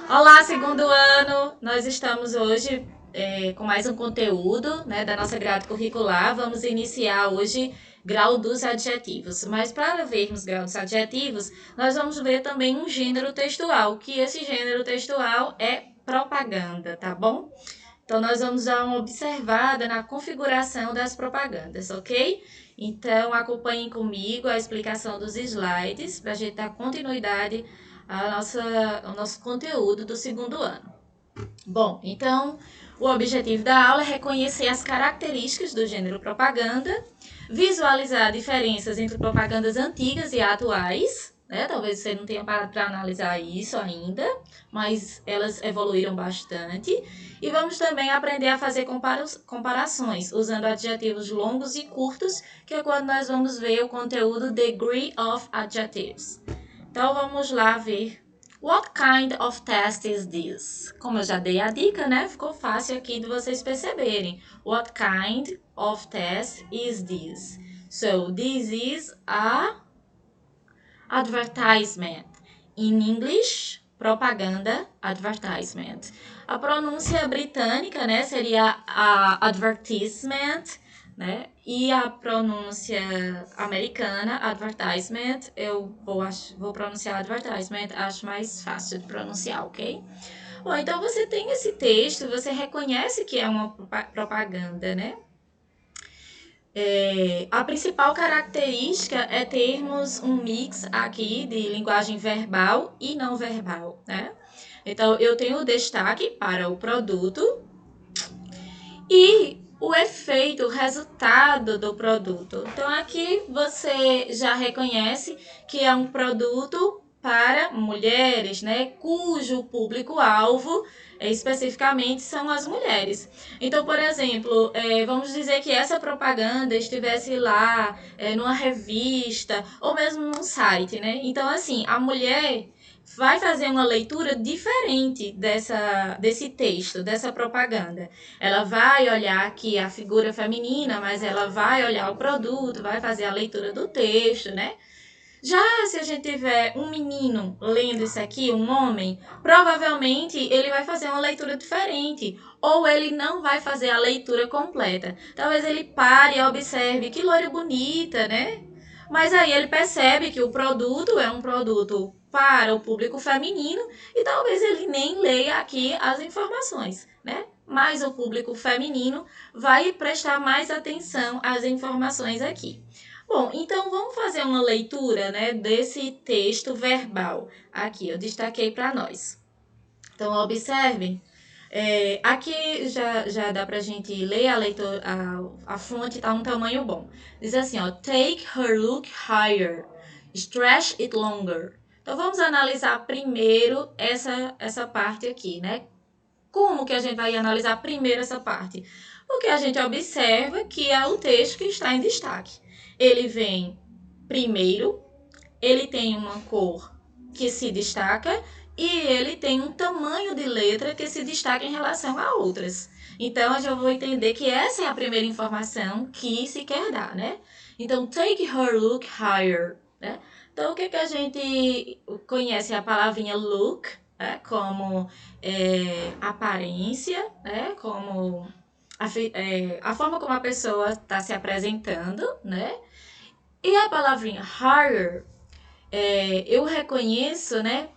Olá, segundo ano! Nós estamos hoje com mais um conteúdo, né, da nossa grade curricular. Vamos iniciar hoje grau dos adjetivos. Mas para vermos grau dos adjetivos, nós vamos ver também um gênero textual, que esse gênero textual é propaganda, tá bom? Então, nós vamos dar uma observada na configuração das propagandas, ok? Então, acompanhem comigo a explicação dos slides para a gente dar continuidade ao nosso conteúdo do segundo ano. Bom, então, o objetivo da aula é reconhecer as características do gênero propaganda, visualizar diferenças entre propagandas antigas e atuais, né? Talvez você não tenha parado para analisar isso ainda, mas elas evoluíram bastante. E vamos também aprender a fazer comparações, usando adjetivos longos e curtos, que é quando nós vamos ver o conteúdo Degree of Adjectives. Então, vamos lá ver. What kind of test is this? Como eu já dei a dica, né? Ficou fácil aqui de vocês perceberem. What kind of test is this? So, this is a advertisement. In English, propaganda, advertisement. A pronúncia britânica, né, seria a advertisement, né? E a pronúncia americana, advertisement, eu vou pronunciar advertisement, acho mais fácil de pronunciar, ok? Bom, então você tem esse texto, você reconhece que é uma propaganda, né? A principal característica é termos um mix aqui de linguagem verbal e não verbal, né? Então, eu tenho o destaque para o produto e o efeito, o resultado do produto. Então, aqui você já reconhece que é um produto para mulheres, né? Cujo público-alvo especificamente são as mulheres. Então, por exemplo, vamos dizer que essa propaganda estivesse lá numa revista ou mesmo num site, né? Então, assim, a mulher vai fazer uma leitura diferente desse texto, dessa propaganda. Ela vai olhar aqui a figura feminina, mas ela vai olhar o produto, vai fazer a leitura do texto, né? Já se a gente tiver um menino lendo isso aqui, um homem, provavelmente ele vai fazer uma leitura diferente. Ou ele não vai fazer a leitura completa. Talvez ele pare e observe que loira bonita, né? Mas aí ele percebe que o produto é um produto para o público feminino e talvez ele nem leia aqui as informações, né? Mas o público feminino vai prestar mais atenção às informações aqui. Bom, então vamos fazer uma leitura, né, desse texto verbal. Aqui eu destaquei para nós. Então observem. Aqui já dá para a gente ler a leitura, a fonte está um tamanho bom. Diz assim, ó, take her look higher, stretch it longer. Então vamos analisar primeiro essa parte aqui, né? Como que a gente vai analisar primeiro essa parte? Porque a gente observa que é o texto que está em destaque. Ele vem primeiro, ele tem uma cor que se destaca e ele tem um tamanho de letra que se destaca em relação a outras. Então, eu já vou entender que essa é a primeira informação que se quer dar, né? Então, take her look higher, né? Então, o que a gente conhece a palavrinha look, né? Como aparência, né? Como a forma como a pessoa está se apresentando, né? E a palavrinha higher, eu reconheço, né?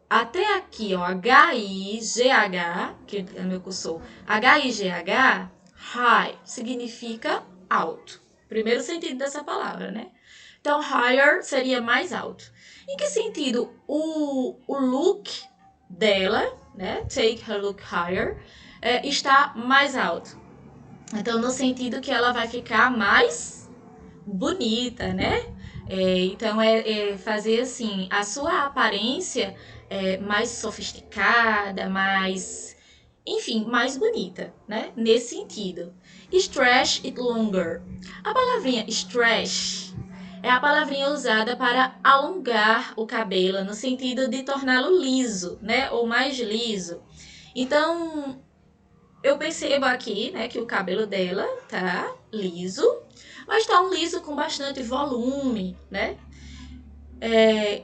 Até aqui, ó, H-I-G-H, que é meu cursor, H-I-G-H, high, significa alto. Primeiro sentido dessa palavra, né? Então, higher seria mais alto. Em que sentido? O look dela, né? Take her look higher, está mais alto. Então, no sentido que ela vai ficar mais bonita, né? Então, fazer assim, a sua aparência mais sofisticada, mais, enfim, mais bonita, né? Nesse sentido. Stretch it longer. A palavrinha stretch é a palavrinha usada para alongar o cabelo, no sentido de torná-lo liso, né? Ou mais liso. Então, eu percebo aqui, né, que o cabelo dela tá liso, mas tá um liso com bastante volume, né?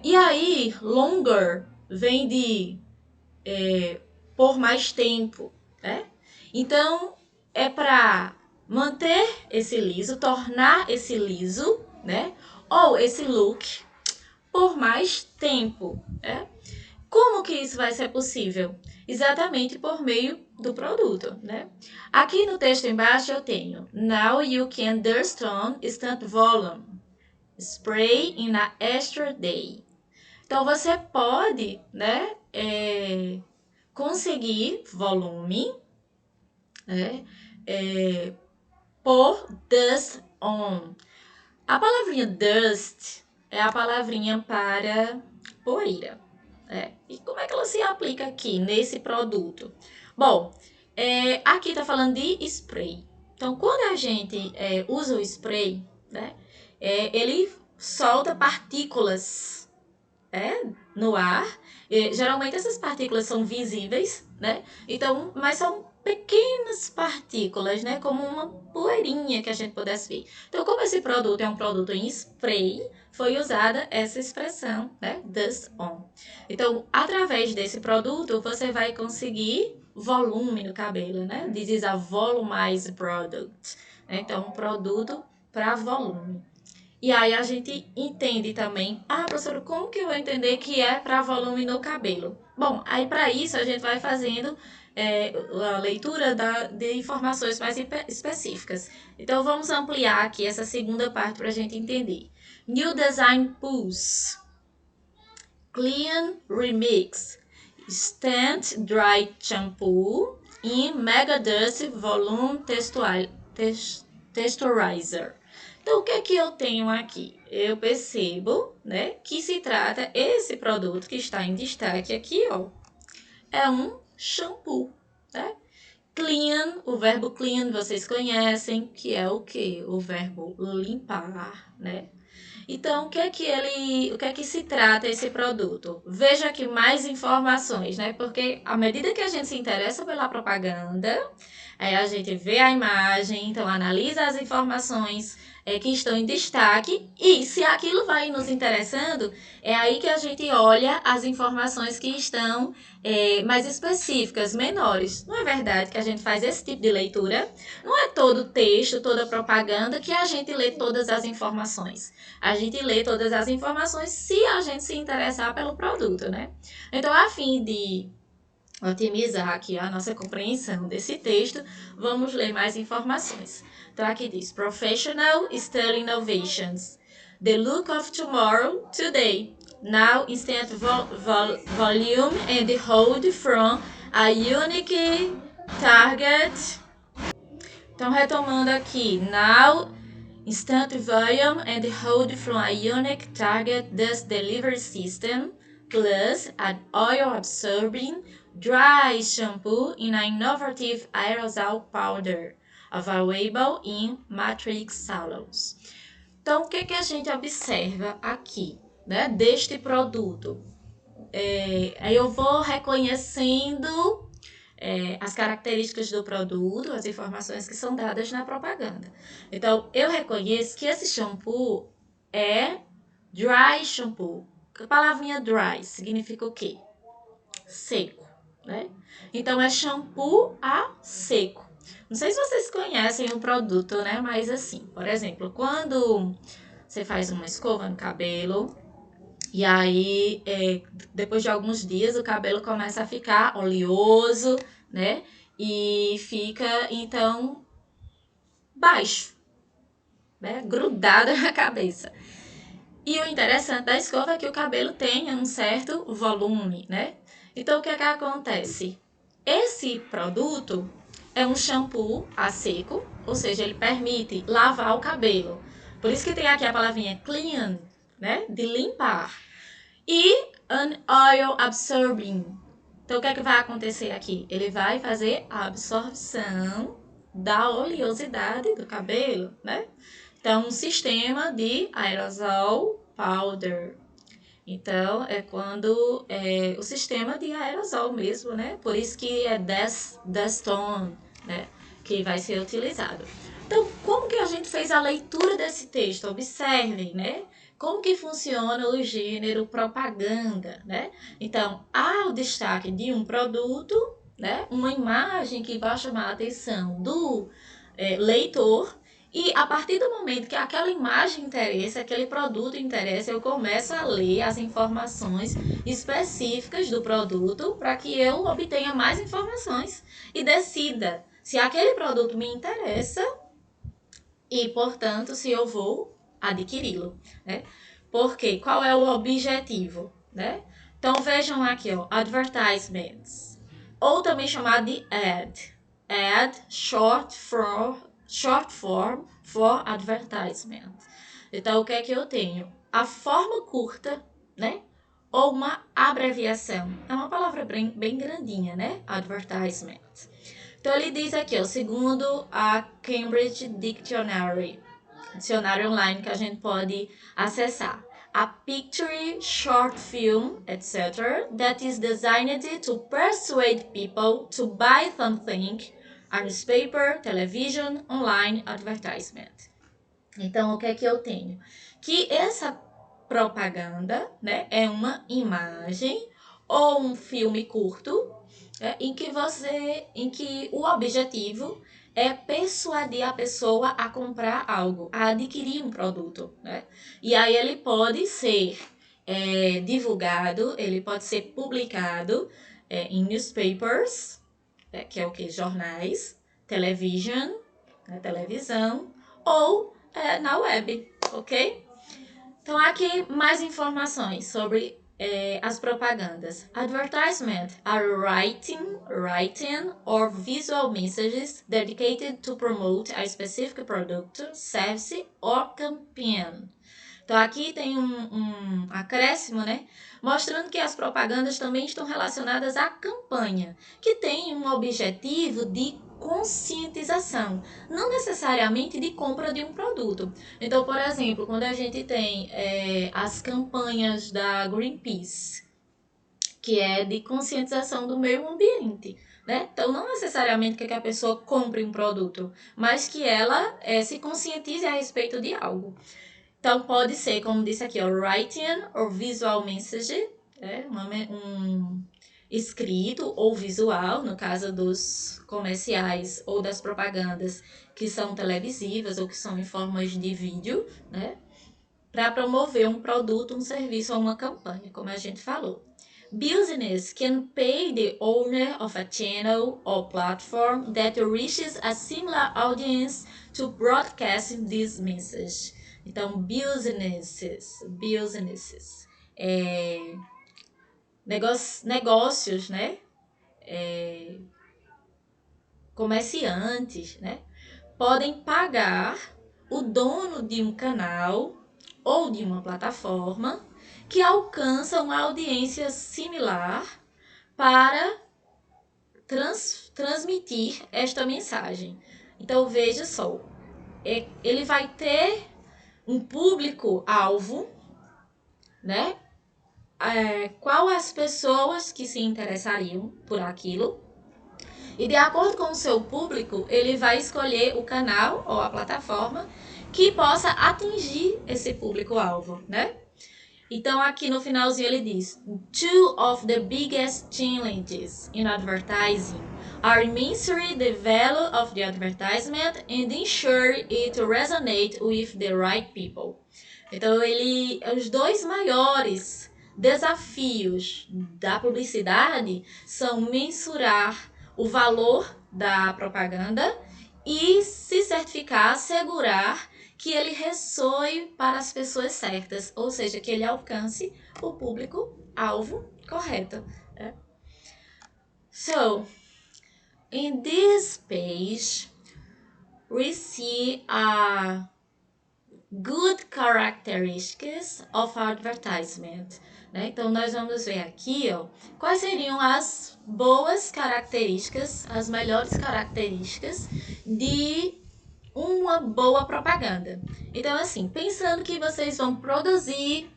E aí, longer vem de por mais tempo, né? Então, é para manter esse liso, tornar esse liso, né? Ou esse look por mais tempo, né? Como que isso vai ser possível? Exatamente por meio do produto, né? Aqui no texto embaixo eu tenho Now you can dust on instant volume spray in a extra day. Então você pode, né, conseguir volume, né, por dust on. A palavrinha dust é a palavrinha para poeira. E como é que ela se aplica aqui nesse produto? Bom, aqui está falando de spray. Então, quando a gente usa o spray, né, ele solta partículas no ar. Geralmente essas partículas são visíveis, né? Então, mas são pequenas partículas, né? Como uma poeirinha que a gente pudesse ver. Então, como esse produto é um produto em spray, foi usada essa expressão, né? Dust on. Então, através desse produto, você vai conseguir volume no cabelo, né? This is a volumized product. Então, um produto para volume. E aí a gente entende também, professora, como que eu vou entender que é para volume no cabelo? Bom, aí para isso a gente vai fazendo a leitura de informações mais específicas. Então vamos ampliar aqui essa segunda parte para a gente entender. New Design Pulse, Clean Remix, Stand Dry Shampoo in Mega Dust Volume Texturizer. Então, o que é que eu tenho aqui? Eu percebo, né, que se trata, esse produto que está em destaque aqui, ó, é um shampoo, né? Clean, o verbo clean vocês conhecem, que é o quê? O verbo limpar, né? Então, o que é que se trata esse produto? Veja aqui mais informações, né? Porque à medida que a gente se interessa pela propaganda, aí a gente vê a imagem, então analisa as informações que estão em destaque e se aquilo vai nos interessando, é aí que a gente olha as informações que estão mais específicas, menores. Não é verdade que a gente faz esse tipo de leitura? Não é todo o texto, toda a propaganda que a gente lê todas as informações. A gente lê todas as informações se a gente se interessar pelo produto, né? Então, a fim de otimizar aqui a nossa compreensão desse texto, vamos ler mais informações. Então, aqui diz, Professional Style Innovations. The look of tomorrow, today. Now, instant volume and hold from a unique target. Então, retomando aqui. Now, instant volume and hold from a unique target dust delivery system, plus an oil-absorbing dry shampoo in an innovative aerosol powder, available in matrix salons. Então, o que a gente observa aqui, né, deste produto? Aí eu vou reconhecendo as características do produto, as informações que são dadas na propaganda. Então, eu reconheço que esse shampoo é dry shampoo. A palavrinha dry significa o quê? Seco, né? Então, é shampoo a seco. Não sei se vocês conhecem o produto, né? Mas assim, por exemplo, quando você faz uma escova no cabelo, e aí, depois de alguns dias, o cabelo começa a ficar oleoso, né? E fica, então, baixo, né? Grudado na cabeça. E o interessante da escova é que o cabelo tenha um certo volume, né? Então, o que é que acontece? Esse produto é um shampoo a seco, ou seja, ele permite lavar o cabelo. Por isso que tem aqui a palavrinha clean, né? De limpar. E an oil absorbing. Então, o que é que vai acontecer aqui? Ele vai fazer a absorção da oleosidade do cabelo, né? Então, um sistema de aerosol powder. Então, é quando o sistema de aerosol mesmo, né? Por isso que é dust on, né? Que vai ser utilizado. Então, como que a gente fez a leitura desse texto? Observem, né? como que funciona o gênero propaganda, né? Então, há o destaque de um produto, né? Uma imagem que vai chamar a atenção do leitor, e a partir do momento que aquela imagem interessa, aquele produto interessa, eu começo a ler as informações específicas do produto para que eu obtenha mais informações e decida se aquele produto me interessa e, portanto, se eu vou adquiri-lo, né? Porque qual é o objetivo, né? Então vejam aqui, ó, advertisements, ou também chamado de ad. Ad, short form for advertisement. Então o que é que eu tenho? A forma curta, né? Ou uma abreviação. É uma palavra bem grandinha, né? Advertisement. Então ele diz aqui, ó, segundo a Cambridge Dictionary, dicionário online que a gente pode acessar. A picture, short film, etc., that is designed to persuade people to buy something, a newspaper, television, online advertisement. Então, o que é que eu tenho? Que essa propaganda, né, é uma imagem ou um filme curto, em que o objetivo é persuadir a pessoa a comprar algo, a adquirir um produto, né? E aí ele pode ser divulgado, ele pode ser publicado em newspapers, que é o que? Jornais, television, né, televisão, ou na web, ok? Então, aqui mais informações sobre as propagandas. Advertisement are writing or visual messages dedicated to promote a specific product, service or campaign. Então, aqui tem um acréscimo, né? Mostrando que as propagandas também estão relacionadas à campanha, que tem um objetivo de conscientização, não necessariamente de compra de um produto. Então, por exemplo, quando a gente tem as campanhas da Greenpeace, que é de conscientização do meio ambiente, né? Então, não necessariamente que a pessoa compre um produto, mas que ela se conscientize a respeito de algo. Então, pode ser, como disse aqui, writing or visual message, um escrito ou visual, no caso dos comerciais ou das propagandas que são televisivas ou que são em formas de vídeo, né? Para promover um produto, um serviço ou uma campanha, como a gente falou. Business can pay the owner of a channel or platform that reaches a similar audience to broadcast this message. Então, businesses, negócios, né? Comerciantes, né? Podem pagar o dono de um canal ou de uma plataforma que alcança uma audiência similar para transmitir esta mensagem. Então, veja só, ele vai ter um público-alvo, né? Qual as pessoas que se interessariam por aquilo. E de acordo com o seu público, ele vai escolher o canal ou a plataforma que possa atingir esse público-alvo, né? Então, aqui no finalzinho ele diz: Two of the biggest challenges in advertising are measuring the value of the advertisement and ensure it resonate with the right people. Então, os dois maiores desafios da publicidade são mensurar o valor da propaganda e se certificar, assegurar que ele ressoe para as pessoas certas, ou seja, que ele alcance o público-alvo correto. Né? So, in this page, we see good characteristics of advertisement. Né? Então, nós vamos ver aqui quais seriam as boas características, as melhores características de uma boa propaganda. Então, assim, pensando que vocês vão produzir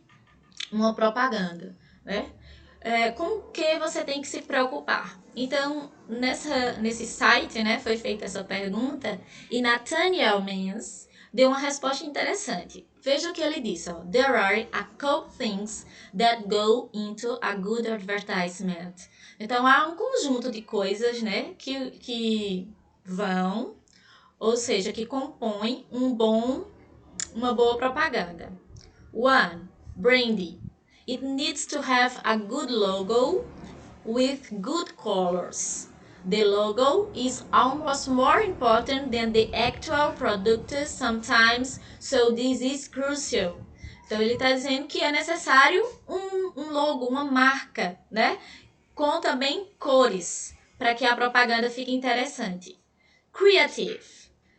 uma propaganda, né? Com o que você tem que se preocupar? Então, nesse site, né, foi feita essa pergunta e Nathaniel Mans deu uma resposta interessante. Veja o que ele disse, ó. There are a couple things that go into a good advertisement. Então, há um conjunto de coisas, né, que vão, ou seja, que compõem uma boa propaganda. 1. Branding. It needs to have a good logo with good colors. The logo is almost more important than the actual product sometimes, so this is crucial. Então, ele está dizendo que é necessário um logo, uma marca, né? Com também cores, para que a propaganda fique interessante. Creative.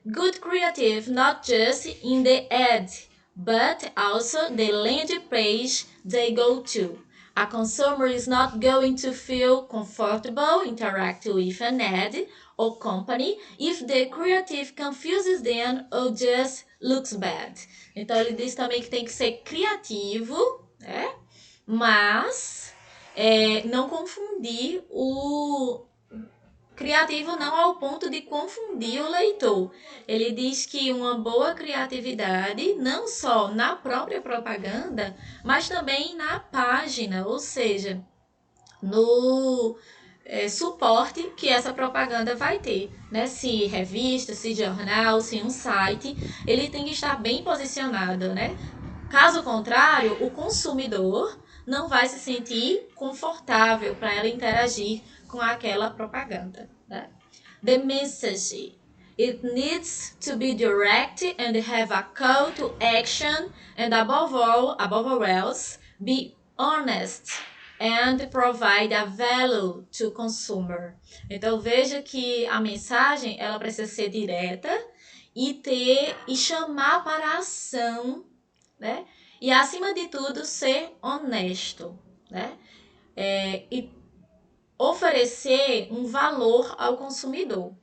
Good creative, not just in the ad, but also the landing page they go to. A consumer is not going to feel comfortable interacting with an ad or company if the creative confuses them or just looks bad. Então, ele diz também que tem que ser criativo, né? Mas não confundir o criativo não ao ponto de confundir o leitor. Ele diz que uma boa criatividade, não só na própria propaganda, mas também na página, ou seja, no suporte que essa propaganda vai ter, né? Se revista, se jornal, se um site, ele tem que estar bem posicionado, né? Caso contrário, o consumidor não vai se sentir confortável para ela interagir com aquela propaganda. Né? The message. It needs to be direct and have a call to action and above all else, be honest and provide a value to consumer. Então veja que a mensagem ela precisa ser direta e chamar para a ação, né? E acima de tudo ser honesto, né? E oferecer um valor ao consumidor.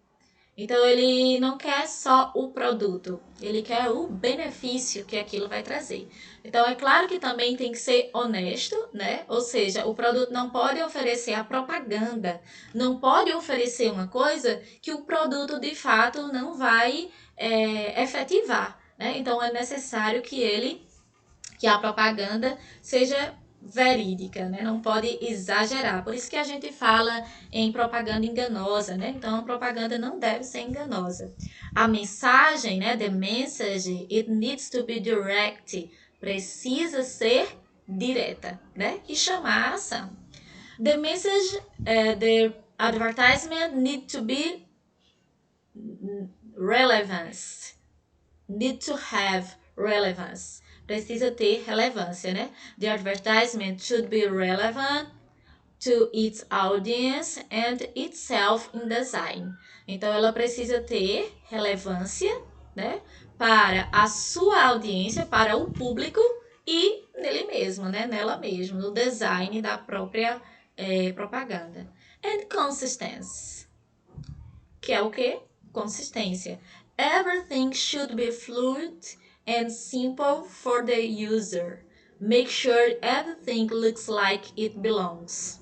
Então ele não quer só o produto, ele quer o benefício que aquilo vai trazer. Então é claro que também tem que ser honesto, né? Ou seja, o produto não pode oferecer a propaganda, não pode oferecer uma coisa que o produto de fato não vai efetivar, né? Então é necessário que a propaganda seja verídica, né? Não pode exagerar. Por isso que a gente fala em propaganda enganosa, né? Então, a propaganda não deve ser enganosa. A mensagem, né? The message, it needs to be direct. Precisa ser direta, né? E chamar a ação. The message, the advertisement need to be relevance. Need to have relevance. Precisa ter relevância, né? The advertisement should be relevant to its audience and itself in design. Então, ela precisa ter relevância, né? Para a sua audiência, para o público e nele mesmo, né? Nela mesma, no design da própria propaganda. And consistency, que é o quê? Consistência. Everything should be fluid and simple for the user. Make sure everything looks like it belongs.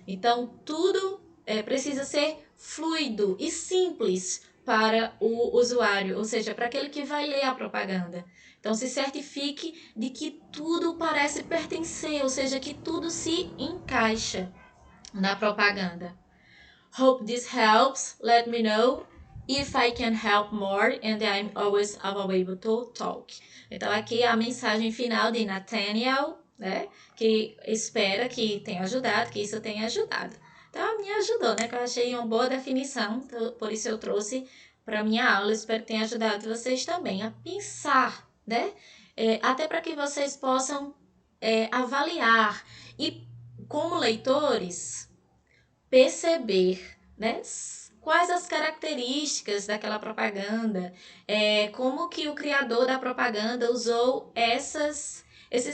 Então, tudo precisa ser fluido e simples para o usuário, ou seja, para aquele que vai ler a propaganda. Então, se certifique de que tudo parece pertencer, ou seja, que tudo se encaixa na propaganda. Hope this helps. Let me know if I can help more, and I'm always available to talk. Então, aqui a mensagem final de Nathaniel, né? Que espera que tenha ajudado, que isso tenha ajudado. Então, me ajudou, né? Que eu achei uma boa definição, por isso eu trouxe para minha aula. Espero que tenha ajudado vocês também a pensar, né? Até para que vocês possam avaliar e, como leitores, perceber, né? Quais as características daquela propaganda, como que o criador da propaganda usou esses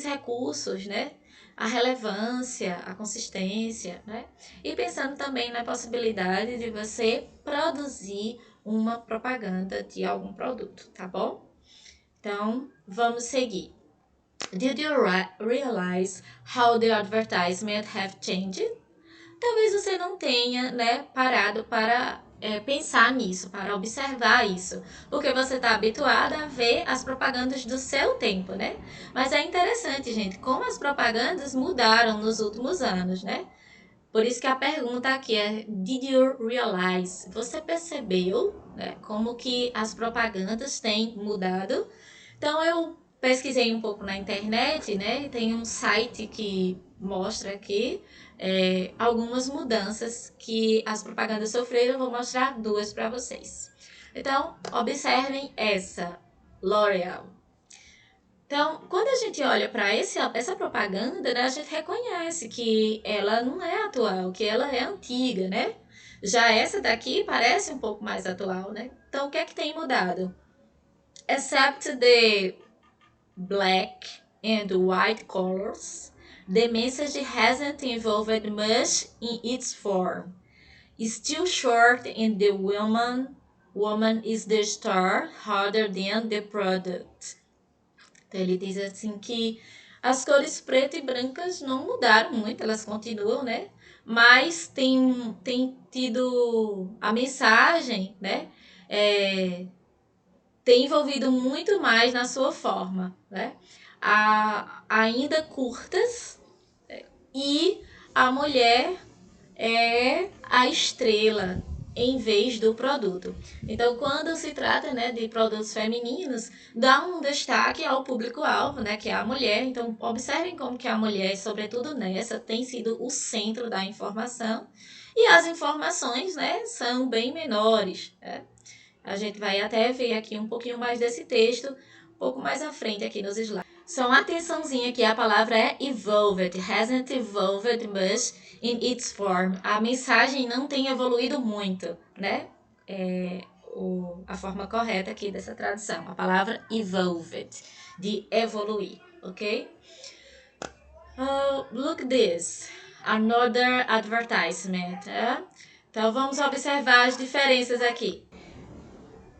recursos, né? A relevância, a consistência, né? E pensando também na possibilidade de você produzir uma propaganda de algum produto, tá bom? Então, vamos seguir. Did you realize how the advertisement have changed? Talvez você não tenha, né, parado para pensar nisso, para observar isso, porque você está habituada a ver as propagandas do seu tempo, né? Mas é interessante, gente, como as propagandas mudaram nos últimos anos, né? Por isso que a pergunta aqui é: Did you realize? Você percebeu, né, como que as propagandas têm mudado? Então eu pesquisei um pouco na internet, né? Tem um site que mostra aqui algumas mudanças que as propagandas sofreram. Eu vou mostrar duas para vocês. Então, observem essa, L'Oreal. Então, quando a gente olha para essa propaganda, né, a gente reconhece que ela não é atual, que ela é antiga, né? Já essa daqui parece um pouco mais atual, né? Então, o que é que tem mudado? Except the black and white colors, the message hasn't evolved much in its form. Still short in the woman is the star rather than the product. Então, ele diz assim que as cores preto e brancas não mudaram muito, elas continuam, né? Mas tem tido a mensagem, né? Tem envolvido muito mais na sua forma, né? Ainda curtas, e a mulher é a estrela em vez do produto. Então, quando se trata, né, de produtos femininos, dá um destaque ao público-alvo, né, que é a mulher. Então, observem como que a mulher, sobretudo nessa, tem sido o centro da informação. E as informações, né, são bem menores, né? A gente vai até ver aqui um pouquinho mais desse texto, um pouco mais à frente aqui nos slides. Só uma atençãozinha aqui, a palavra é evolved, hasn't evolved much in its form. A mensagem não tem evoluído muito, né? A forma correta aqui dessa tradução, a palavra evolved, de evoluir, ok? Look this, another advertisement. Então, vamos observar as diferenças aqui.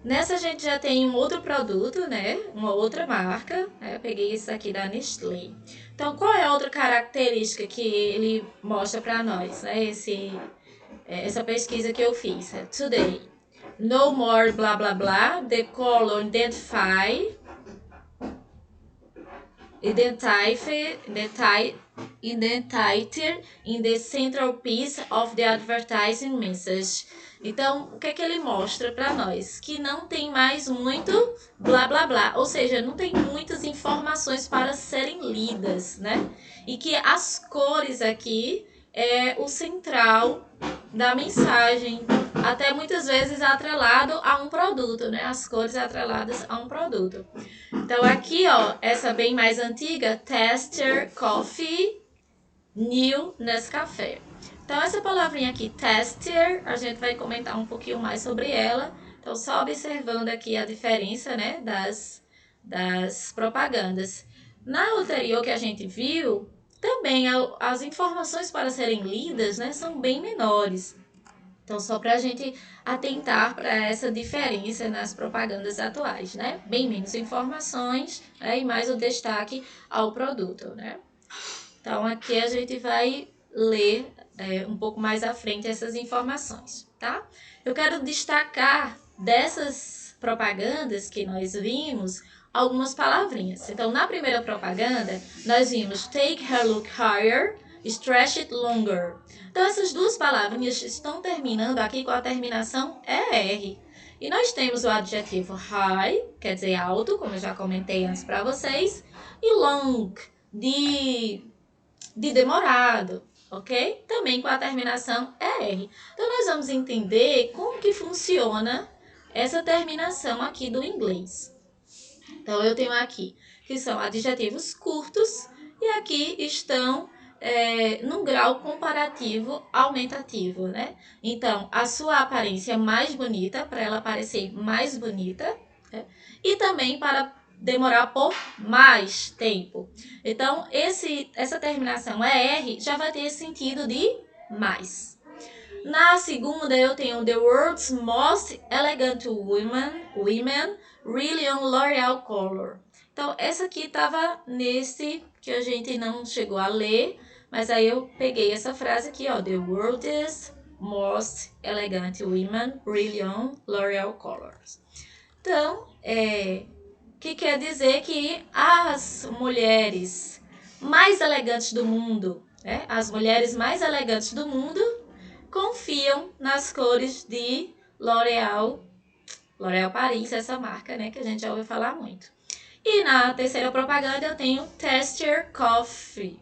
Nessa a gente já tem um outro produto, né? Uma outra marca. Eu peguei esse aqui da Nestlé. Então, qual é a outra característica que ele mostra para nós, né? Essa pesquisa que eu fiz. Today, no more blá blá blá. The color identifier in the central piece of the advertising message. Então, o que é que ele mostra para nós? Que não tem mais muito blá blá blá, ou seja, não tem muitas informações para serem lidas, né? E que as cores aqui é o central da mensagem, até muitas vezes atrelado a um produto, né? As cores atreladas a um produto. Então, aqui, ó, essa bem mais antiga, Tester Coffee New Nescafé. Então, essa palavrinha aqui, tester, a gente vai comentar um pouquinho mais sobre ela. Então, só observando aqui a diferença, né, das propagandas. Na anterior que a gente viu, também as informações para serem lidas, né, são bem menores. Então, só para a gente atentar para essa diferença nas propagandas atuais, né? Bem menos informações, né, e mais o destaque ao produto, né? Então, aqui a gente vai ler um pouco mais à frente essas informações, tá? Eu quero destacar dessas propagandas que nós vimos algumas palavrinhas. Então, na primeira propaganda, nós vimos take her look higher, stretch it longer. Então, essas duas palavrinhas estão terminando aqui com a terminação ER. E nós temos o adjetivo high, quer dizer alto, como eu já comentei antes para vocês, e long, de demorado, ok? Também com a terminação ER. Então, nós vamos entender como que funciona essa terminação aqui do inglês. Então, eu tenho aqui que são adjetivos curtos e aqui estão num grau comparativo aumentativo, né? Então, a sua aparência mais bonita, para ela parecer mais bonita, né? E também para demorar por mais tempo. Então, essa terminação ER já vai ter esse sentido de mais. Na segunda, eu tenho the world's most elegant women really on L'Oreal color. Então, essa aqui estava nesse que a gente não chegou a ler, mas aí eu peguei essa frase aqui, ó, the world's Most Elegant Women, Brilliant L'Oreal Colors. Então, que quer dizer que as mulheres mais elegantes do mundo, as mulheres mais elegantes do mundo, confiam nas cores de L'Oréal Paris, essa marca, que a gente já ouviu falar muito. E na terceira propaganda eu tenho Tastier Coffee,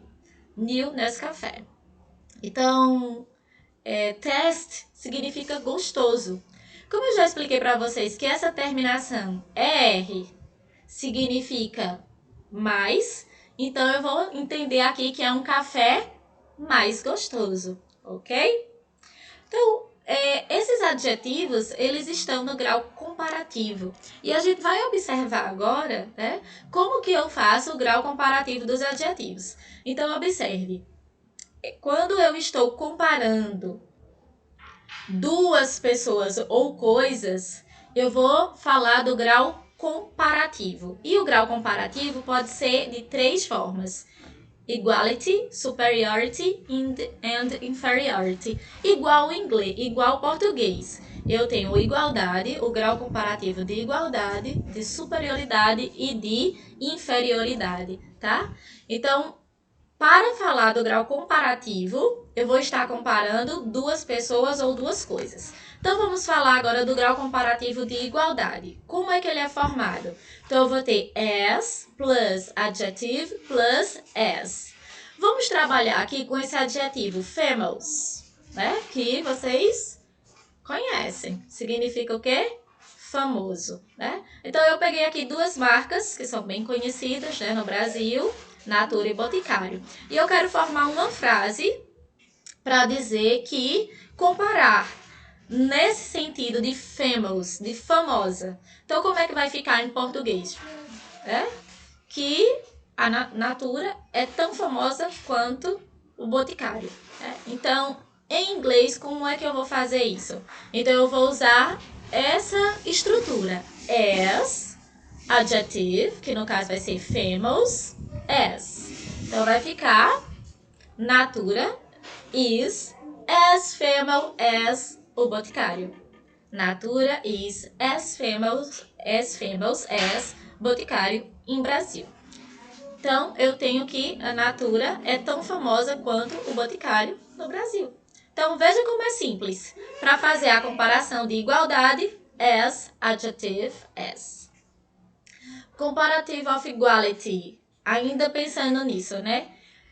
New Nescafé. Então, test significa gostoso. Como eu já expliquei para vocês que essa terminação ER significa mais, então eu vou entender aqui que é um café mais gostoso, ok? Então, esses adjetivos, eles estão no grau comparativo. E a gente vai observar agora, como que eu faço o grau comparativo dos adjetivos. Então, observe. Quando eu estou comparando duas pessoas ou coisas, eu vou falar do grau comparativo. E o grau comparativo pode ser de 3 formas: equality, superiority and inferiority. Igual em inglês, igual português. Eu tenho igualdade, o grau comparativo de igualdade, de superioridade e de inferioridade, tá? Então, para falar do grau comparativo, eu vou estar comparando duas pessoas ou duas coisas. Então, vamos falar agora do grau comparativo de igualdade. Como é que ele é formado? Então, eu vou ter as plus adjective plus as. Vamos trabalhar aqui com esse adjetivo famous, que vocês conhecem. Significa o quê? Famoso, Então, eu peguei aqui duas marcas que são bem conhecidas, no Brasil, Natura e Boticário. E eu quero formar uma frase para dizer que comparar nesse sentido de famous, de famosa. Então, como é que vai ficar em português? Que a Natura é tão famosa quanto o Boticário. Então, em inglês, como é que eu vou fazer isso? Então, eu vou usar essa estrutura. As, adjective, que no caso vai ser famous, as. Então, vai ficar Natura is as famous as o Boticário. Natura is as famous as Boticário em Brasil. Então, eu tenho que a Natura é tão famosa quanto o Boticário no Brasil. Então, veja como é simples. Para fazer a comparação de igualdade, as, adjective, as. Comparative of equality. Ainda pensando nisso,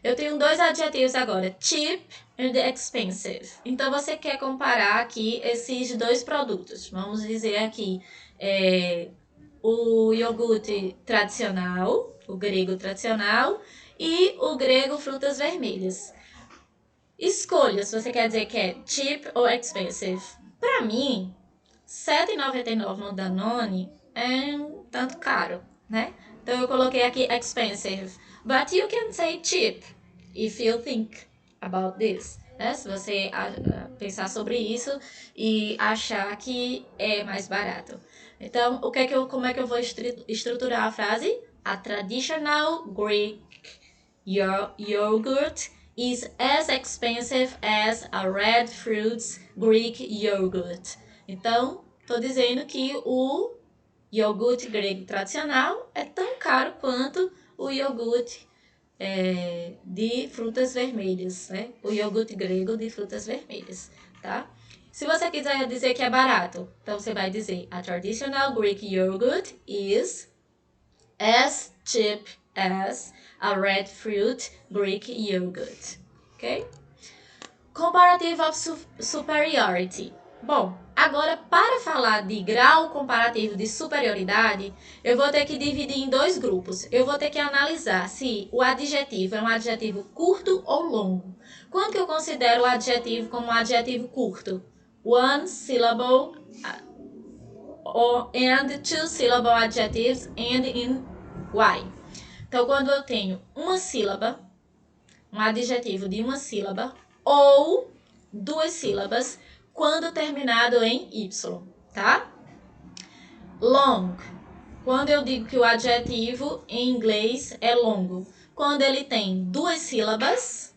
Eu tenho 2 adjetivos agora, cheap and expensive. Então, você quer comparar aqui esses 2 produtos. Vamos dizer aqui, o iogurte tradicional, o grego tradicional, e o grego frutas vermelhas. Escolha se você quer dizer que é cheap ou expensive. Para mim, R$ 7,99 no Danone é um tanto caro, Então, eu coloquei aqui expensive. But you can say cheap if you think about this. Se você pensar sobre isso e achar que é mais barato. Então, como é que eu vou estruturar a frase? A traditional Greek yogurt is as expensive as a red fruits Greek yogurt. Então, estou dizendo que o iogurte grego tradicional é tão caro quanto o iogurte de frutas vermelhas, O iogurte grego de frutas vermelhas, tá? Se você quiser dizer que é barato, então você vai dizer a traditional Greek yogurt is as cheap as a red fruit Greek yogurt, ok? Comparative of superiority. Bom, agora para falar de grau comparativo de superioridade, eu vou ter que dividir em 2 grupos. Eu vou ter que analisar se o adjetivo é um adjetivo curto ou longo. Quando que eu considero o adjetivo como um adjetivo curto? One syllable and 2 syllable adjectives and in why. Então, quando eu tenho uma sílaba, um adjetivo de uma sílaba, ou 2 sílabas, quando terminado em Y, tá? Long, quando eu digo que o adjetivo em inglês é longo, quando ele tem 2 sílabas,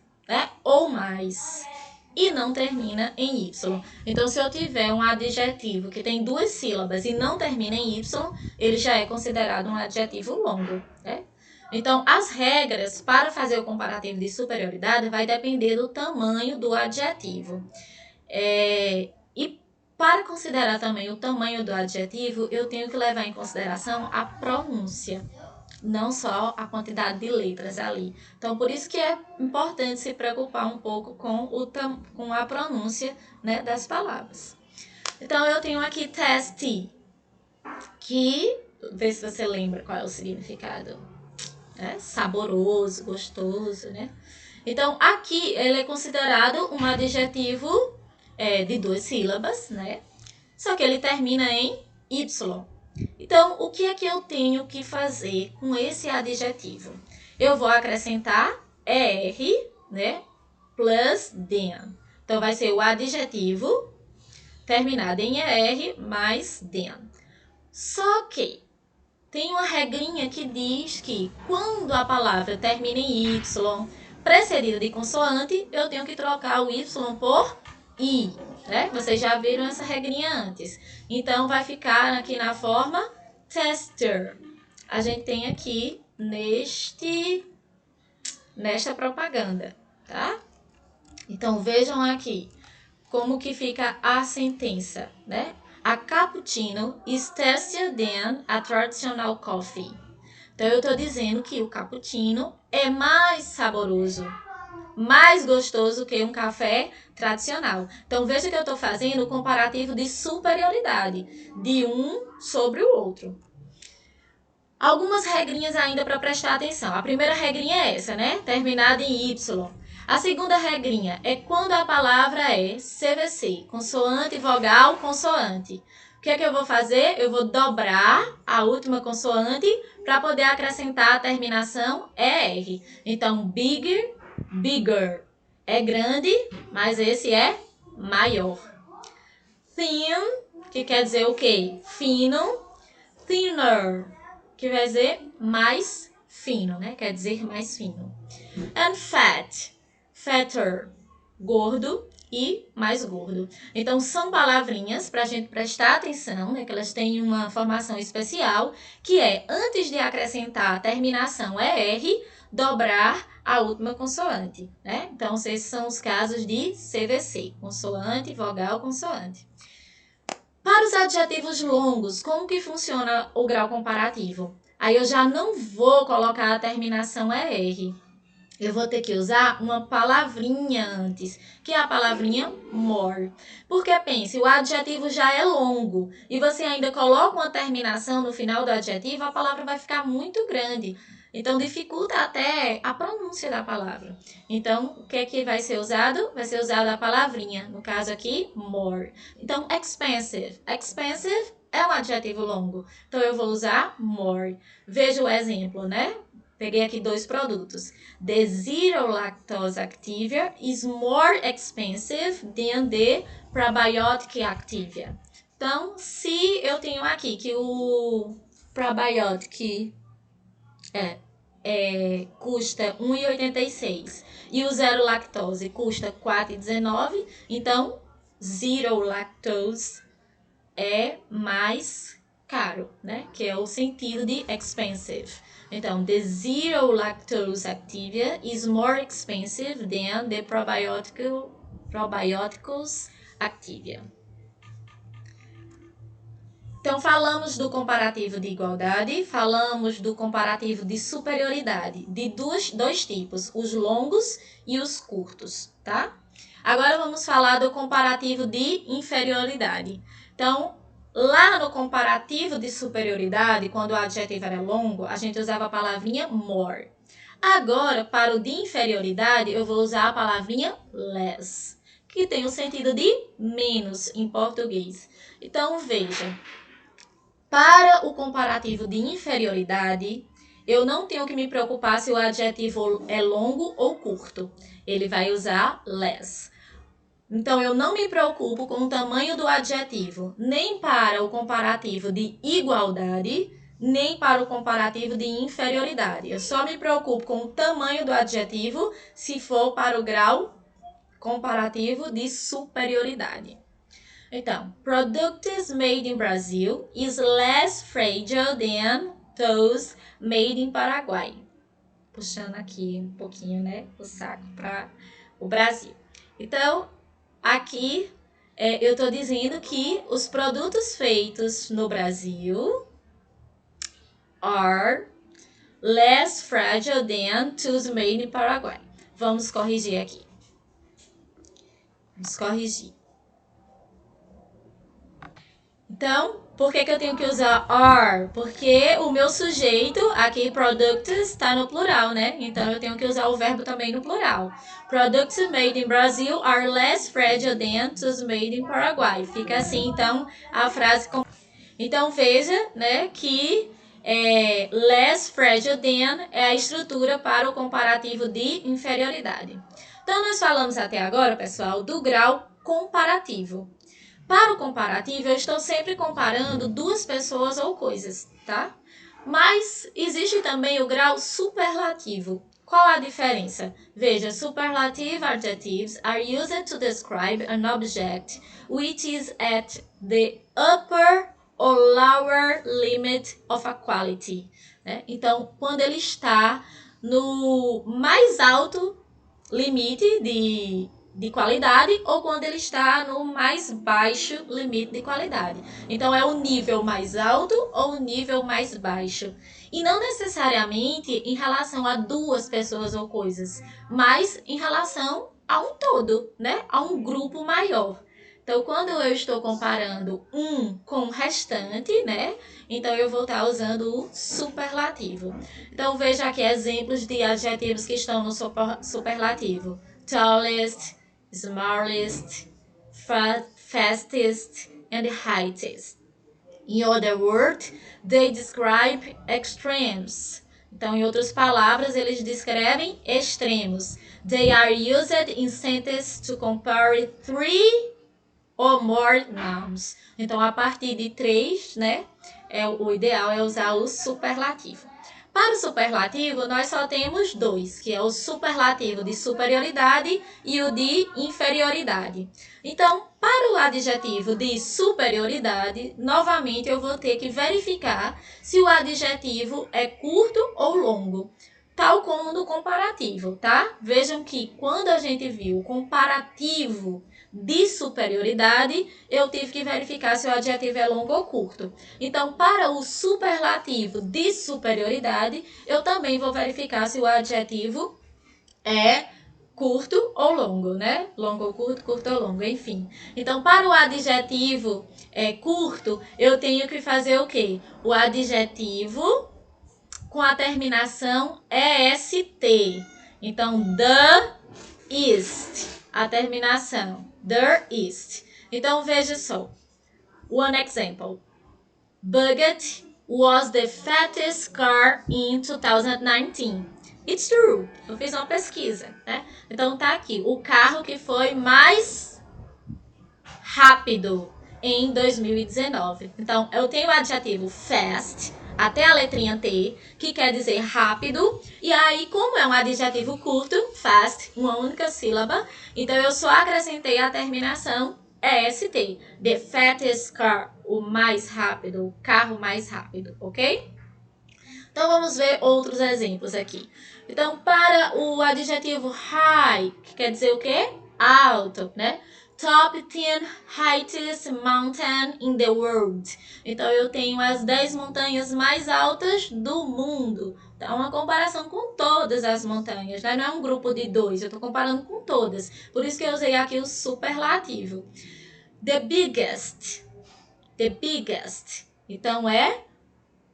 ou mais. e não termina em Y. Então, se eu tiver um adjetivo que tem 2 sílabas e não termina em Y, ele já é considerado um adjetivo longo, né? Então, as regras para fazer o comparativo de superioridade vai depender do tamanho do adjetivo. E para considerar também o tamanho do adjetivo, eu tenho que levar em consideração a pronúncia, não só a quantidade de letras ali. Então, por isso que é importante se preocupar um pouco com a pronúncia, né, das palavras. Então, eu tenho aqui tasty, que, vê se você lembra qual é o significado. Saboroso, gostoso, né? Então, aqui ele é considerado um adjetivo de 2 sílabas, né? Só que ele termina em Y. Então, o que é que eu tenho que fazer com esse adjetivo? Eu vou acrescentar ER, né? Plus than. Então, vai ser o adjetivo terminado em ER mais than. Só que tem uma regrinha que diz que quando a palavra termina em Y, precedida de consoante, eu tenho que trocar o Y por I, né? Vocês já viram essa regrinha antes. Então, vai ficar aqui na forma tester. A gente tem aqui nesta propaganda, tá? Então, vejam aqui como que fica a sentença, né? A cappuccino is tastier than a traditional coffee. Então, eu estou dizendo que o cappuccino é mais saboroso, mais gostoso que um café tradicional. Então, veja que eu estou fazendo o comparativo de superioridade de um sobre o outro. Algumas regrinhas ainda para prestar atenção. A primeira regrinha é essa, né? Terminada em Y. A segunda regrinha é quando a palavra é CVC, consoante, vogal, consoante. O que é que eu vou fazer? Eu vou dobrar a última consoante para poder acrescentar a terminação ER. Então, bigger, bigger. É grande, mas esse é maior. Thin, que quer dizer o quê? Fino. Thinner, que quer dizer mais fino, né? Quer dizer mais fino. And fat, fatter, gordo e mais gordo. Então, são palavrinhas para a gente prestar atenção, né? Que elas têm uma formação especial, que é, antes de acrescentar a terminação ER, dobrar a última consoante, né? Então, esses são os casos de CVC, consoante, vogal, consoante. Para os adjetivos longos, como que funciona o grau comparativo? Aí eu já não vou colocar a terminação ER. Eu vou ter que usar uma palavrinha antes, que é a palavrinha more. Porque pense, o adjetivo já é longo e você ainda coloca uma terminação no final do adjetivo, a palavra vai ficar muito grande. Então, dificulta até a pronúncia da palavra. Então, o que é que vai ser usado? Vai ser usada a palavrinha, no caso aqui, more. Então, expensive. Expensive é um adjetivo longo. Então, eu vou usar more. Veja o exemplo, né? Peguei aqui 2 produtos. The Zero Lactose Activia is more expensive than the Probiotic Activia. Então, se eu tenho aqui que o Probiotic custa R$ 1,86 e o Zero Lactose custa R$ 4,19, então Zero Lactose é mais caro, né? Que é o sentido de expensive. Então, the Zero Lactose Activia is more expensive than the Probioticus Activia. Então, falamos do comparativo de igualdade, falamos do comparativo de superioridade, de dois tipos, os longos e os curtos, tá? Agora vamos falar do comparativo de inferioridade. Então, lá no comparativo de superioridade, quando o adjetivo era longo, a gente usava a palavrinha more. Agora, para o de inferioridade, eu vou usar a palavrinha less, que tem o sentido de menos em português. Então, veja, para o comparativo de inferioridade, eu não tenho que me preocupar se o adjetivo é longo ou curto. Ele vai usar less. Então, eu não me preocupo com o tamanho do adjetivo, nem para o comparativo de igualdade, nem para o comparativo de inferioridade. Eu só me preocupo com o tamanho do adjetivo se for para o grau comparativo de superioridade. Então, products made in Brazil is less fragile than those made in Paraguay. Puxando aqui um pouquinho, né, o saco para o Brasil. Então, aqui eu estou dizendo que os produtos feitos no Brasil are less fragile than those made in Paraguay. Vamos corrigir aqui. Vamos corrigir. Então, por que eu tenho que usar are? Porque o meu sujeito, aqui, products, está no plural, né? Então, eu tenho que usar o verbo também no plural. Products made in Brazil are less fragile than those made in Paraguay. Fica assim, então, a frase... Então, veja, né, que less fragile than é a estrutura para o comparativo de inferioridade. Então, nós falamos até agora, pessoal, do grau comparativo. Para o comparativo, eu estou sempre comparando duas pessoas ou coisas, tá? Mas existe também o grau superlativo. Qual a diferença? Veja, superlative adjectives are used to describe an object which is at the upper or lower limit of a quality. Né? Então, quando ele está no mais alto limite de qualidade ou quando ele está no mais baixo limite de qualidade. Então, é o nível mais alto ou o nível mais baixo. E não necessariamente em relação a duas pessoas ou coisas, mas em relação a um todo, né? A um grupo maior. Então, quando eu estou comparando um com o restante, né? Então, eu vou estar usando o superlativo. Então, veja aqui exemplos de adjetivos que estão no superlativo. Tallest, smallest, fastest, and highest. In other words, they describe extremes. Então, em outras palavras, eles descrevem extremos. They are used in sentences to compare three or more nouns. Então, a partir de 3, né, o ideal é usar o superlativo. Para o superlativo, nós só temos 2, que é o superlativo de superioridade e o de inferioridade. Então, para o adjetivo de superioridade, novamente eu vou ter que verificar se o adjetivo é curto ou longo, tal como no comparativo, tá? Vejam que quando a gente viu o comparativo de superioridade, eu tive que verificar se o adjetivo é longo ou curto. Então, para o superlativo de superioridade, eu também vou verificar se o adjetivo é curto ou longo, né? Longo ou curto, curto ou longo, enfim. Então, para o adjetivo curto, eu tenho que fazer o quê? O adjetivo com a terminação EST. Então, the east, a terminação. The east. Então, veja só. One example. Bugatti was the fattest car in 2019. It's true. Eu fiz uma pesquisa, né? Então, tá aqui. O carro que foi mais rápido em 2019. Então, eu tenho o adjetivo fast, até a letrinha T, que quer dizer rápido. E aí, como é um adjetivo curto, fast, uma única sílaba, então eu só acrescentei a terminação EST. The fastest car, o mais rápido, o carro mais rápido, ok? Então, vamos ver outros exemplos aqui. Então, para o adjetivo high, que quer dizer o quê? Alto, né? Top 10 highest mountain in the world. Então, eu tenho as 10 montanhas mais altas do mundo. Então, uma comparação com todas as montanhas, né? Não é um grupo de 2, eu estou comparando com todas. Por isso que eu usei aqui o superlativo. The biggest. The biggest. Então, é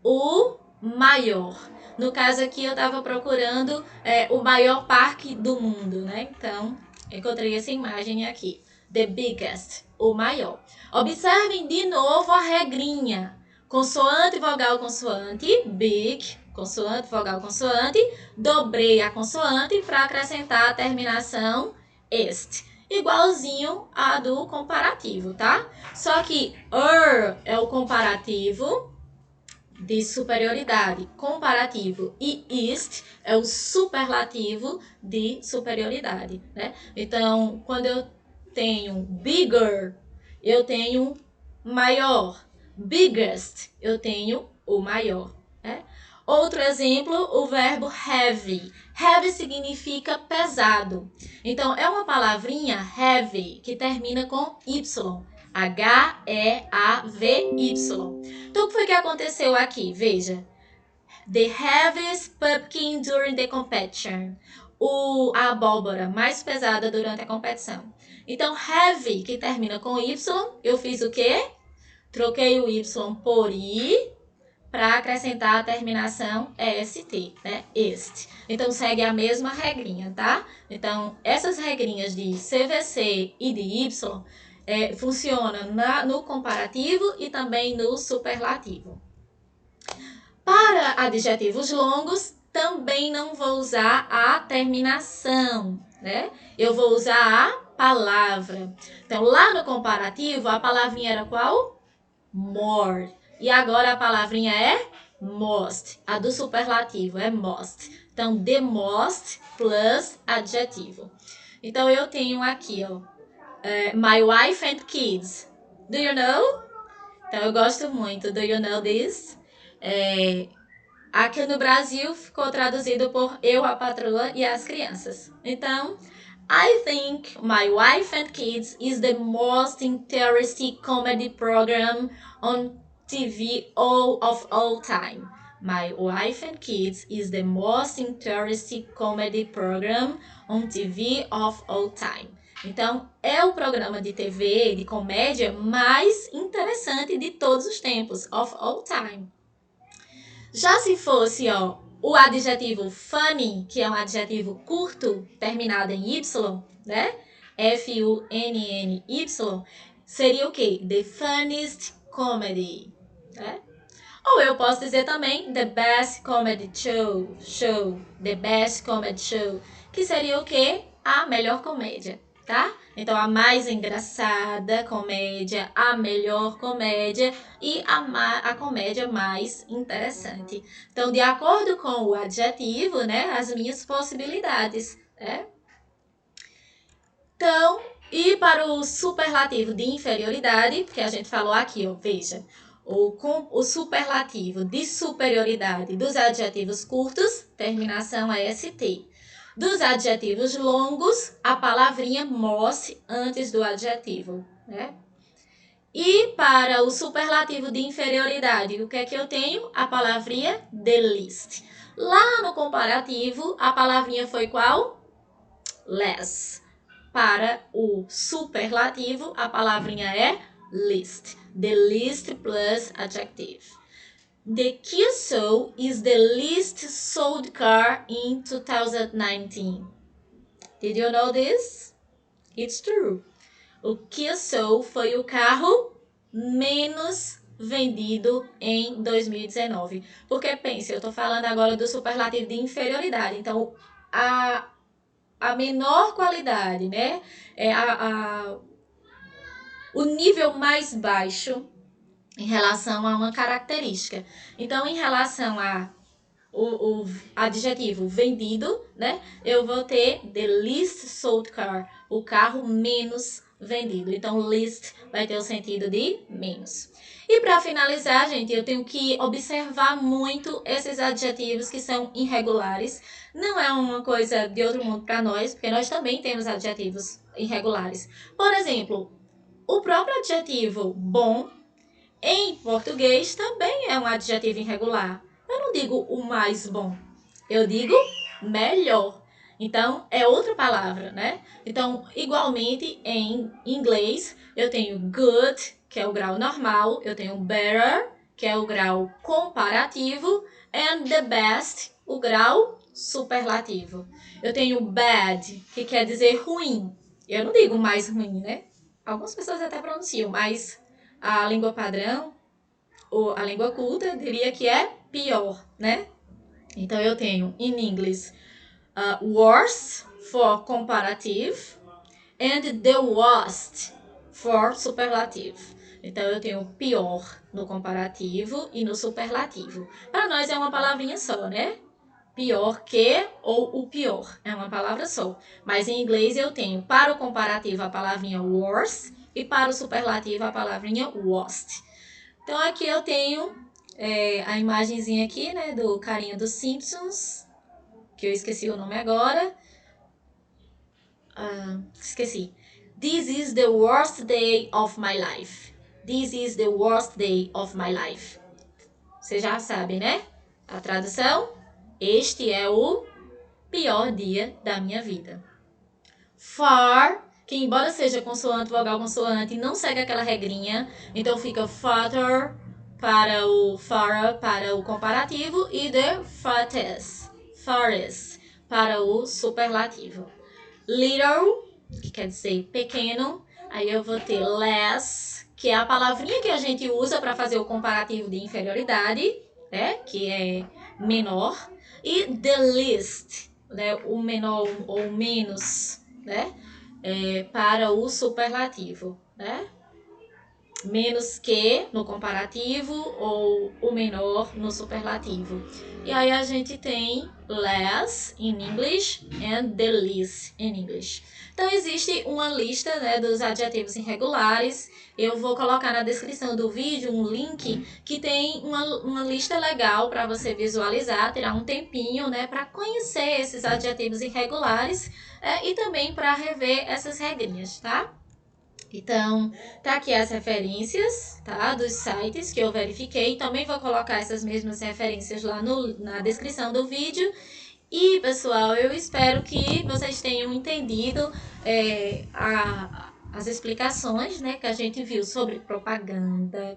o maior. No caso aqui, eu estava procurando o maior parque do mundo, né? Então, encontrei essa imagem aqui. The biggest, o maior. Observem de novo a regrinha. Consoante, vogal, consoante, big, consoante, vogal, consoante. Dobrei a consoante para acrescentar a terminação est. Igualzinho a do comparativo, tá? Só que é o comparativo. de superioridade, comparativo, e ist é o superlativo de superioridade, né? Então, quando eu tenho bigger, eu tenho maior. Biggest, eu tenho o maior, né? Outro exemplo, o verbo heavy. Heavy significa pesado. Então, é uma palavrinha heavy que termina com Y. H-E-A-V-Y. Então, o que foi que aconteceu aqui? Veja. The heaviest pumpkin during the competition. A abóbora mais pesada durante a competição. Então, heavy, que termina com Y, eu fiz o quê? Troquei o Y por I para acrescentar a terminação EST, né? Este. Então, segue a mesma regrinha, tá? Então, essas regrinhas de CVC e de Y funcionam no comparativo e também no superlativo. Para adjetivos longos, também não vou usar a terminação, né? Eu vou usar a palavra. Então, lá no comparativo, a palavrinha era qual? More. E agora a palavrinha é most. A do superlativo é most. Então, the most plus adjetivo. Então, eu tenho aqui, ó, my wife and kids. Do you know? Então, eu gosto muito. Do you know this? Aqui no Brasil ficou traduzido por eu, a patroa e as crianças. Então, I think My Wife and Kids is the most interesting comedy program on TV of all time. My Wife and Kids is the most interesting comedy program on TV of all time. Então, é o programa de TV, de comédia, mais interessante de todos os tempos, of all time. Já se fosse, ó, o adjetivo funny, que é um adjetivo curto, terminado em Y, né? F-U-N-N-Y, seria o quê? The funniest comedy, né? Ou eu posso dizer também the best comedy show, the best comedy show, que seria o quê? A melhor comédia, tá? Então, a mais engraçada comédia, a melhor comédia e a comédia mais interessante. Então, de acordo com o adjetivo, né, as minhas possibilidades, né? Então, e para o superlativo de inferioridade, que a gente falou aqui, ó, veja, o superlativo de superioridade dos adjetivos curtos, terminação ST. Dos adjetivos longos, a palavrinha most antes do adjetivo, né? E para o superlativo de inferioridade, o que é que eu tenho? A palavrinha the least. Lá no comparativo, a palavrinha foi qual? Less. Para o superlativo, a palavrinha é least. The least plus adjective. The Kia Soul is the least sold car in 2019. Did you know this? It's true. O Kia Soul foi o carro menos vendido em 2019. Porque pense, eu estou falando agora do superlativo de inferioridade. Então, a menor qualidade, né? O nível mais baixo em relação a uma característica. Então, em relação o adjetivo vendido, né? Eu vou ter the least sold car, o carro menos vendido. Então, least vai ter o sentido de menos. E para finalizar, gente, eu tenho que observar muito esses adjetivos que são irregulares. Não é uma coisa de outro mundo para nós, porque nós também temos adjetivos irregulares. Por exemplo, o próprio adjetivo bom, em português, também é um adjetivo irregular. Eu não digo o mais bom, eu digo melhor. Então, é outra palavra, né? Então, igualmente, em inglês, eu tenho good, que é o grau normal, eu tenho better, que é o grau comparativo, and the best, o grau superlativo. Eu tenho bad, que quer dizer ruim. Eu não digo mais ruim, né? Algumas pessoas até pronunciam, mas a língua padrão, ou a língua culta, diria que é pior, né? Então, eu tenho, em inglês, worse for comparative and the worst for superlative. Então, eu tenho pior no comparativo e no superlativo. Para nós é uma palavrinha só, né? Pior que ou o pior. É uma palavra só. Mas em inglês eu tenho para o comparativo a palavrinha worse e para o superlativo a palavrinha worst. Então, aqui eu tenho a imagenzinha aqui, né, do carinha dos Simpsons, que eu esqueci o nome agora. Esqueci. This is the worst day of my life. This is the worst day of my life. Você já sabe, né? A tradução: este é o pior dia da minha vida. Far, que embora seja consoante, vogal, consoante, não segue aquela regrinha. Então fica farther para o comparativo e the farthest para o superlativo. Little, que quer dizer pequeno, aí eu vou ter less, que é a palavrinha que a gente usa para fazer o comparativo de inferioridade, né, que é menor, e the least, né, o menor ou menos, né, para o superlativo, né? Menos que no comparativo ou o menor no superlativo. E aí a gente tem less in English and the least in English. Então existe uma lista, né, dos adjetivos irregulares. Eu vou colocar na descrição do vídeo um link que tem uma lista legal para você visualizar, tirar um tempinho, né, para conhecer esses adjetivos irregulares e também para rever essas regrinhas, tá? Então, tá aqui as referências, tá? Dos sites que eu verifiquei. Também vou colocar essas mesmas referências lá na descrição do vídeo. E, pessoal, eu espero que vocês tenham entendido as explicações, né, que a gente viu sobre propaganda.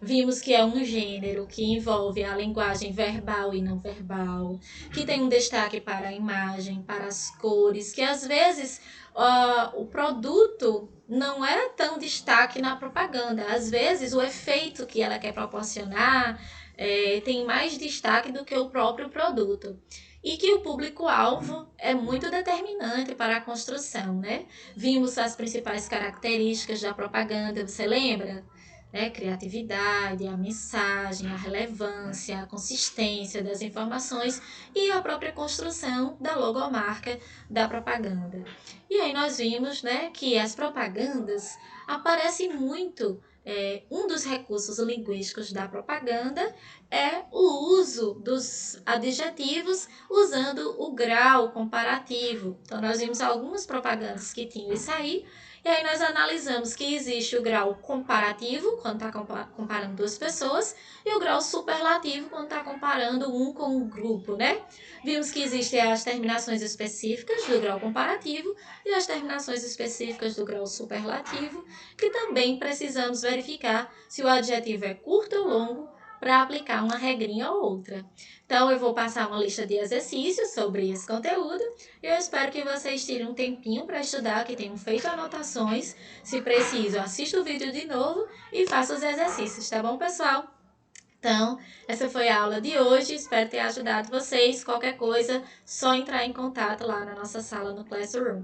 Vimos que é um gênero que envolve a linguagem verbal e não verbal, que tem um destaque para a imagem, para as cores, que às vezes o produto não é tão destaque na propaganda. Às vezes o efeito que ela quer proporcionar tem mais destaque do que o próprio produto. E que o público-alvo é muito determinante para a construção, né? Vimos as principais características da propaganda, você lembra? Criatividade, a mensagem, a relevância, a consistência das informações e a própria construção da logomarca da propaganda. E aí nós vimos, né, que as propagandas aparecem muito. Um dos recursos linguísticos da propaganda é o uso dos adjetivos usando o grau comparativo. Então, nós vimos algumas propagandas que tinham isso aí, e aí nós analisamos que existe o grau comparativo, quando está comparando duas pessoas, e o grau superlativo, quando está comparando um com um grupo, né? Vimos que existem as terminações específicas do grau comparativo e as terminações específicas do grau superlativo, que também precisamos verificar se o adjetivo é curto ou longo, para aplicar uma regrinha ou outra. Então, eu vou passar uma lista de exercícios sobre esse conteúdo e eu espero que vocês tirem um tempinho para estudar, que tenham feito anotações. Se preciso, assista o vídeo de novo e faça os exercícios, tá bom, pessoal? Então, essa foi a aula de hoje, espero ter ajudado vocês. Qualquer coisa, só entrar em contato lá na nossa sala no Classroom.